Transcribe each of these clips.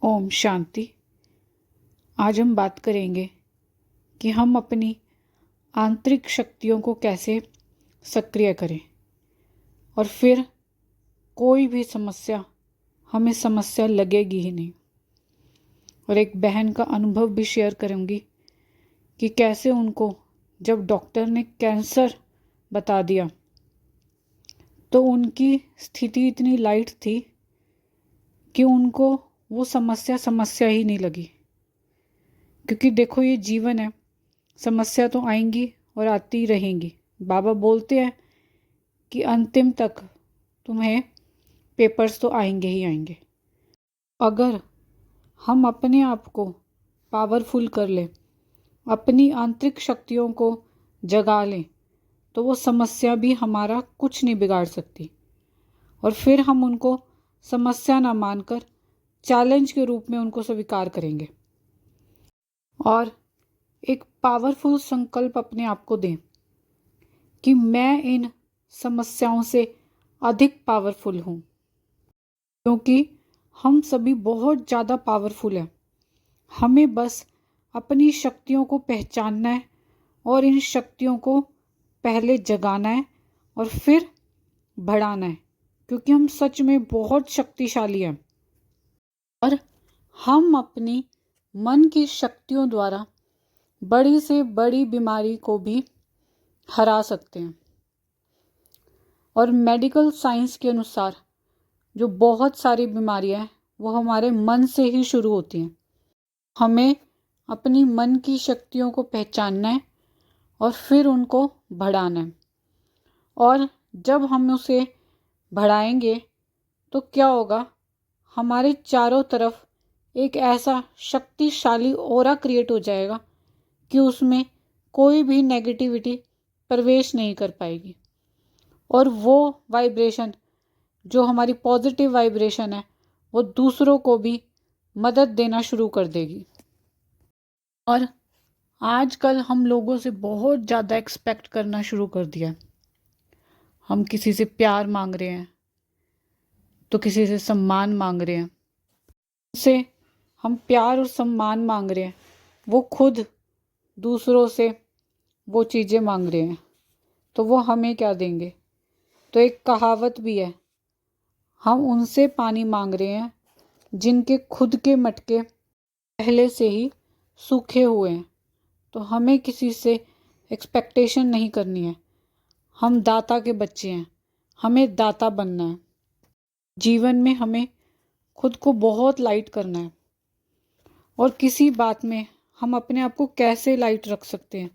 ओम शांति। आज हम बात करेंगे कि हम अपनी आंतरिक शक्तियों को कैसे सक्रिय करें और फिर कोई भी समस्या हमें समस्या लगेगी ही नहीं। और एक बहन का अनुभव भी शेयर करूंगी कि कैसे उनको जब डॉक्टर ने कैंसर बता दिया तो उनकी स्थिति इतनी लाइट थी कि उनको वो समस्या ही नहीं लगी। क्योंकि देखो, ये जीवन है, समस्या तो आएंगी और आती रहेंगी। बाबा बोलते हैं कि अंतिम तक तुम्हें पेपर्स तो आएंगे ही आएंगे। अगर हम अपने आप को पावरफुल कर लें, अपनी आंतरिक शक्तियों को जगा लें, तो वो समस्या भी हमारा कुछ नहीं बिगाड़ सकती। और फिर हम उनको समस्या ना मानकर चैलेंज के रूप में उनको स्वीकार करेंगे और एक पावरफुल संकल्प अपने आप को दें कि मैं इन समस्याओं से अधिक पावरफुल हूँ। क्योंकि हम सभी बहुत ज़्यादा पावरफुल हैं। हमें बस अपनी शक्तियों को पहचानना है और इन शक्तियों को पहले जगाना है और फिर बढ़ाना है। क्योंकि हम सच में बहुत शक्तिशाली हैं और हम अपनी मन की शक्तियों द्वारा बड़ी से बड़ी बीमारी को भी हरा सकते हैं। और मेडिकल साइंस के अनुसार जो बहुत सारी बीमारियां हैं वो हमारे मन से ही शुरू होती हैं। हमें अपनी मन की शक्तियों को पहचानना है और फिर उनको बढ़ाना है। और जब हम उसे बढ़ाएंगे तो क्या होगा, हमारे चारों तरफ एक ऐसा शक्तिशाली ऑरा क्रिएट हो जाएगा कि उसमें कोई भी नेगेटिविटी प्रवेश नहीं कर पाएगी। और वो वाइब्रेशन जो हमारी पॉजिटिव वाइब्रेशन है वो दूसरों को भी मदद देना शुरू कर देगी। और आजकल हम लोगों से बहुत ज़्यादा एक्सपेक्ट करना शुरू कर दिया। हम किसी से प्यार मांग रहे हैं तो किसी से सम्मान मांग रहे हैं। उनसे हम प्यार और सम्मान मांग रहे हैं, वो खुद दूसरों से वो चीज़ें मांग रहे हैं, तो वो हमें क्या देंगे। तो एक कहावत भी है, हम उनसे पानी मांग रहे हैं जिनके खुद के मटके पहले से ही सूखे हुए हैं। तो हमें किसी से एक्सपेक्टेशन नहीं करनी है। हम दाता के बच्चे हैं, हमें दाता बनना है। जीवन में हमें खुद को बहुत लाइट करना है। और किसी बात में हम अपने आप को कैसे लाइट रख सकते हैं,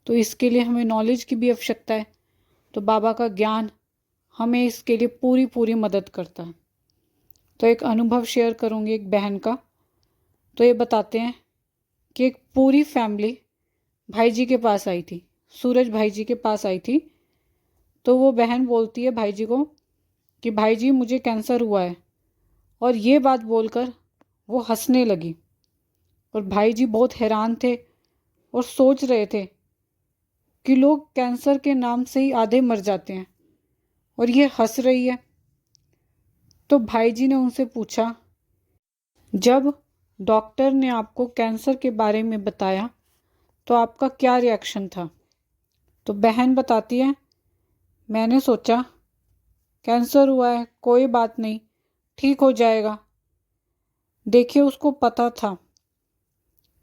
तो इसके लिए हमें नॉलेज की भी आवश्यकता है। तो बाबा का ज्ञान हमें इसके लिए पूरी मदद करता है। तो एक अनुभव शेयर करूँगी एक बहन का। तो ये बताते हैं कि एक पूरी फैमिली भाई जी के पास आई थी, सूरज भाई जी के पास आई थी। तो वो बहन बोलती है भाई जी को कि भाई जी मुझे कैंसर हुआ है। और ये बात बोलकर वो हंसने लगी। और भाई जी बहुत हैरान थे और सोच रहे थे कि लोग कैंसर के नाम से ही आधे मर जाते हैं और ये हंस रही है। तो भाई जी ने उनसे पूछा, जब डॉक्टर ने आपको कैंसर के बारे में बताया तो आपका क्या रिएक्शन था। तो बहन बताती है, मैंने सोचा कैंसर हुआ है, कोई बात नहीं, ठीक हो जाएगा। देखिए, उसको पता था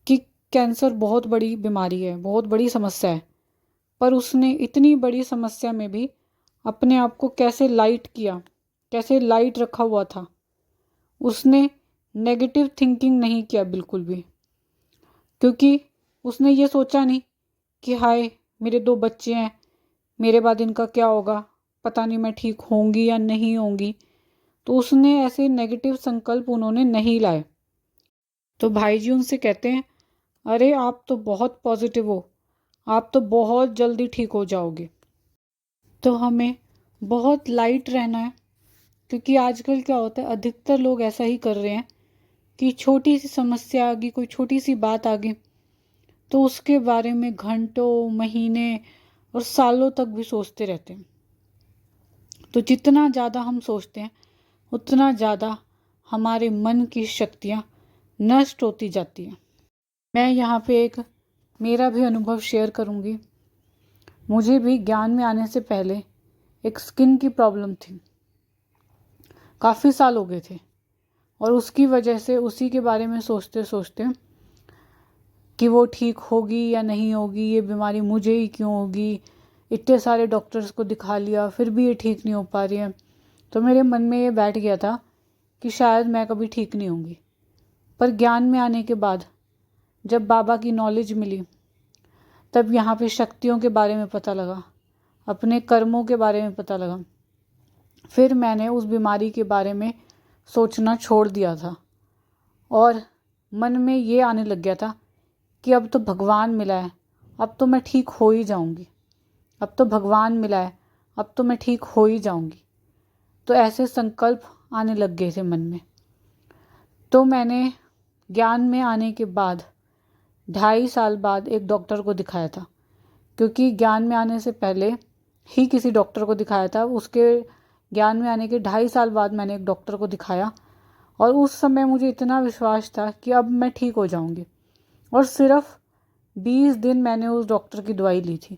कि कैंसर बहुत बड़ी बीमारी है, बहुत बड़ी समस्या है, पर उसने इतनी बड़ी समस्या में भी अपने आप को कैसे लाइट किया, कैसे लाइट रखा हुआ था। उसने नेगेटिव थिंकिंग नहीं किया बिल्कुल भी। क्योंकि उसने ये सोचा नहीं कि हाय मेरे 2 बच्चे हैं, मेरे बाद इनका क्या होगा, पता नहीं मैं ठीक होंगी या नहीं होंगी। तो उसने ऐसे नेगेटिव संकल्प उन्होंने नहीं लाए। तो भाई जी उनसे कहते हैं, अरे आप तो बहुत पॉजिटिव हो, आप तो बहुत जल्दी ठीक हो जाओगे। तो हमें बहुत लाइट रहना है। क्योंकि आजकल क्या होता है, अधिकतर लोग ऐसा ही कर रहे हैं कि छोटी सी समस्या आ गई, कोई छोटी सी बात आ गई, तो उसके बारे में घंटों, महीने और सालों तक भी सोचते रहते हैं। तो जितना ज़्यादा हम सोचते हैं उतना ज़्यादा हमारे मन की शक्तियाँ नष्ट होती जाती है। मैं यहाँ पे एक मेरा भी अनुभव शेयर करूँगी। मुझे भी ज्ञान में आने से पहले एक स्किन की प्रॉब्लम थी, काफ़ी साल हो गए थे, और उसकी वजह से उसी के बारे में सोचते सोचते कि वो ठीक होगी या नहीं होगी, ये बीमारी मुझे ही क्यों होगी, इतने सारे डॉक्टर्स को दिखा लिया फिर भी ये ठीक नहीं हो पा रही है। तो मेरे मन में ये बैठ गया था कि शायद मैं कभी ठीक नहीं होंगी। पर ज्ञान में आने के बाद जब बाबा की नॉलेज मिली, तब यहाँ पे शक्तियों के बारे में पता लगा, अपने कर्मों के बारे में पता लगा। फिर मैंने उस बीमारी के बारे में सोचना छोड़ दिया था और मन में ये आने लग गया था कि अब तो भगवान मिला है, अब तो मैं ठीक हो ही जाऊंगी, अब तो भगवान मिला है, अब तो मैं ठीक हो ही जाऊंगी। तो ऐसे संकल्प आने लग गए थे मन में। तो मैंने ज्ञान में आने के बाद 2.5 साल बाद एक डॉक्टर को दिखाया था, क्योंकि ज्ञान में आने से पहले ही किसी डॉक्टर को दिखाया था। उसके ज्ञान में आने के 2.5 साल बाद मैंने एक डॉक्टर को दिखाया और उस समय मुझे इतना विश्वास था कि अब मैं ठीक हो जाऊंगी। और सिर्फ 20 दिन मैंने उस डॉक्टर की दवाई ली थी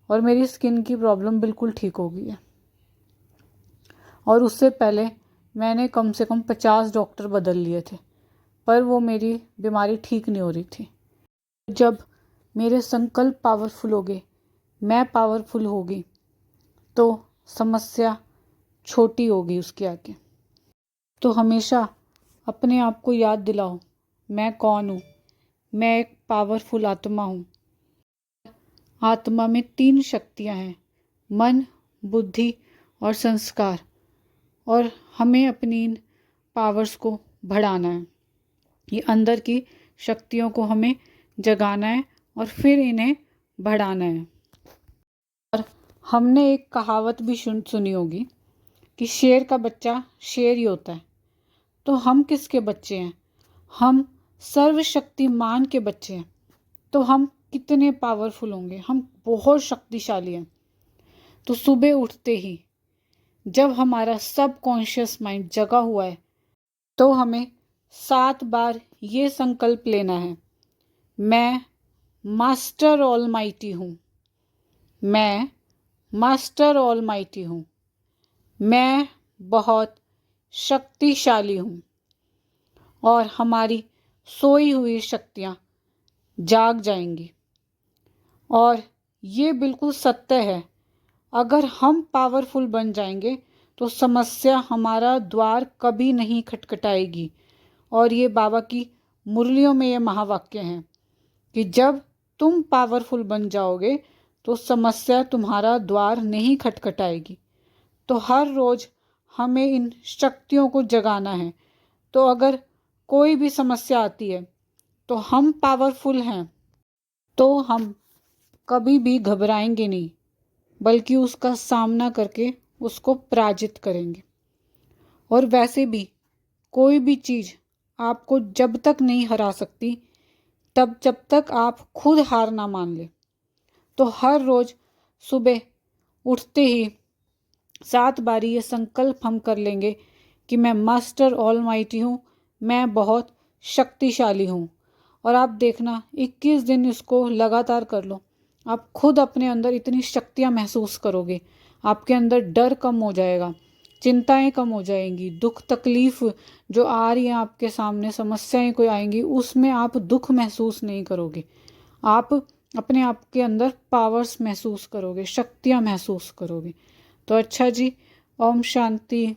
और मेरी स्किन की प्रॉब्लम बिल्कुल ठीक हो गई है। और उससे पहले मैंने कम से कम 50 डॉक्टर बदल लिए थे, पर वो मेरी बीमारी ठीक नहीं हो रही थी। जब मेरे संकल्प पावरफुल हो गए, मैं पावरफुल हो गई, तो समस्या छोटी हो गई उसके आगे। तो हमेशा अपने आप को याद दिलाओ, मैं कौन हूँ। मैं एक पावरफुल आत्मा हूँ। आत्मा में 3 शक्तियाँ हैं, मन, बुद्धि और संस्कार। और हमें अपनी इन पावर्स को बढ़ाना है। ये अंदर की शक्तियों को हमें जगाना है और फिर इन्हें बढ़ाना है। और हमने एक कहावत भी सुनी होगी कि शेर का बच्चा शेर ही होता है। तो हम किसके बच्चे हैं? हम सर्वशक्तिमान के बच्चे हैं। तो हम कितने पावरफुल होंगे, हम बहुत शक्तिशाली हैं। तो सुबह उठते ही जब हमारा सबकॉन्शियस माइंड जगा हुआ है, तो हमें 7 बार ये संकल्प लेना है, मैं मास्टर ऑलमाइटी हूँ, मैं मास्टर ऑलमाइटी हूँ, मैं बहुत शक्तिशाली हूँ। और हमारी सोई हुई शक्तियाँ जाग जाएंगी। और ये बिल्कुल सत्य है, अगर हम पावरफुल बन जाएंगे तो समस्या हमारा द्वार कभी नहीं खटखटाएगी। और ये बाबा की मुरलियों में ये महावाक्य हैं कि जब तुम पावरफुल बन जाओगे तो समस्या तुम्हारा द्वार नहीं खटखटाएगी। तो हर रोज़ हमें इन शक्तियों को जगाना है। तो अगर कोई भी समस्या आती है तो हम पावरफुल हैं, तो हम कभी भी घबराएंगे नहीं, बल्कि उसका सामना करके उसको पराजित करेंगे। और वैसे भी कोई भी चीज़ आपको जब तक नहीं हरा सकती, जब तक आप खुद हार ना मान ले। तो हर रोज़ सुबह उठते ही 7 बारी ये संकल्प हम कर लेंगे कि मैं मास्टर ऑलमाइटी हूँ, मैं बहुत शक्तिशाली हूँ। और आप देखना 21 दिन इसको लगातार कर लो, आप खुद अपने अंदर इतनी शक्तियाँ महसूस करोगे। आपके अंदर डर कम हो जाएगा, चिंताएं कम हो जाएंगी, दुख तकलीफ़ जो आ रही हैं आपके सामने, समस्याएं कोई आएंगी, उसमें आप दुख महसूस नहीं करोगे। आप अपने आप के अंदर पावर्स महसूस करोगे, शक्तियाँ महसूस करोगे। तो अच्छा जी, ओम शांति।